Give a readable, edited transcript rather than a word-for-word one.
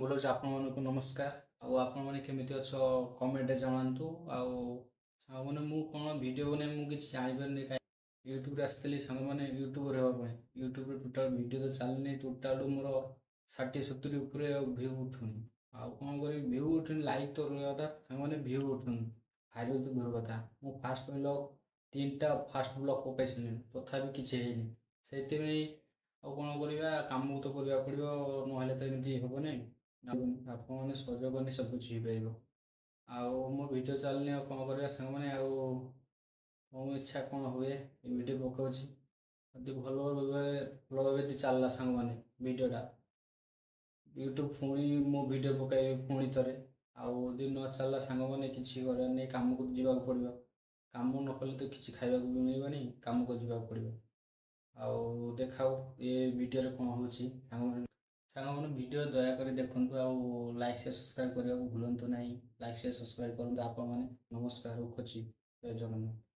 ଭୁଲ ହେଉଛି ଆପଣମାନଙ୍କୁ ନମସ୍କାର। ଆଉ ଆପଣମାନେ କେମିତି ଅଛ କମେଣ୍ଟରେ ଜଣାନ୍ତୁ। ଆଉ ସାଙ୍ଗମାନେ ମୁଁ କ'ଣ ଭିଡ଼ିଓ ବନାଇ ମୁଁ କିଛି ଜାଣିପାରୁନି କାହିଁକି ୟୁଟ୍ୟୁବରେ ଆସିଥିଲି ସାଙ୍ଗମାନେ ୟୁଟ୍ୟୁବର ହେବା ପାଇଁ। ୟୁଟ୍ୟୁବରେ ଟୋଟାଲ୍ ଭିଡ଼ିଓ ତ ଚାଲିନି, ଟୋଟାଲ୍ ମୋର 60-70 ଉପରେ ଆଉ ଭିଉ ଉଠୁନି। ଆଉ କ'ଣ କରିବି, ଭିଉ ଉଠୁନି, ଲାଇକ୍ ତ ରହିବା କଥା ସାଙ୍ଗମାନେ, ଭିଉ ଉଠୁନି। ଭାରି ତ ଦୂର କଥା, ମୁଁ ଫାଷ୍ଟ ବ୍ଲଗ୍ 3ଟା ଫାଷ୍ଟ ବ୍ଲଗ୍ ପକାଇ ସାରିଲିଣି, ତଥାପି କିଛି ହେଇନି। ସେଥିପାଇଁ ଆଉ କ'ଣ କରିବା, କାମକୁ ତ କରିବାକୁ ପଡ଼ିବ, ନହେଲେ ତ ଏମିତି ହେବନି। ଆପଣମାନେ ସହଯୋଗ କଲେ ସବୁ କିଛି ହେଇପାରିବ। ଆଉ ମୋ ଭିଡ଼ିଓ ଚାଲିନି, ଆଉ କ'ଣ କରିବା ସାଙ୍ଗମାନେ। ଆଉ ମୋ ଇଚ୍ଛା କ'ଣ ହୁଏ ଏ ଭିଡ଼ିଓ ପକାଉଛି, ଯଦି ଭଲ ଭାବେ ଯଦି ଚାଲିଲା ସାଙ୍ଗମାନେ ଭିଡ଼ିଓଟା, ୟୁଟ୍ୟୁବ ପୁଣି ମୋ ଭିଡ଼ିଓ ପକାଇବେ ପୁଣି ଥରେ। ଆଉ ଯଦି ନ ଚାଲିଲା ସାଙ୍ଗମାନେ, କିଛି କରିବାର ନାହିଁ, କାମକୁ ଯିବାକୁ ପଡ଼ିବ। କାମ ନ କଲେ ତ କିଛି ଖାଇବାକୁ ବି ମିଳିବନି, କାମକୁ ଯିବାକୁ ପଡ଼ିବ। ଆଉ ଦେଖାଉ ଏ ଭିଡ଼ିଓରେ କ'ଣ ହେଉଛି ସାଙ୍ଗମାନେ ଭିଡ଼ିଓ ଦୟାକରି ଦେଖନ୍ତୁ। ଆଉ ଲାଇକ୍ ସେୟାର ସବସ୍କ୍ରାଇବ୍ କରିବାକୁ ଭୁଲନ୍ତୁ ନାହିଁ। ଲାଇକ୍ ସେୟାର ସବସ୍କ୍ରାଇବ୍ କରନ୍ତୁ ଆପଣମାନେ। ନମସ୍କାର, ରଖୁଛି। ଜୟ ଜଗନ୍ନାଥ।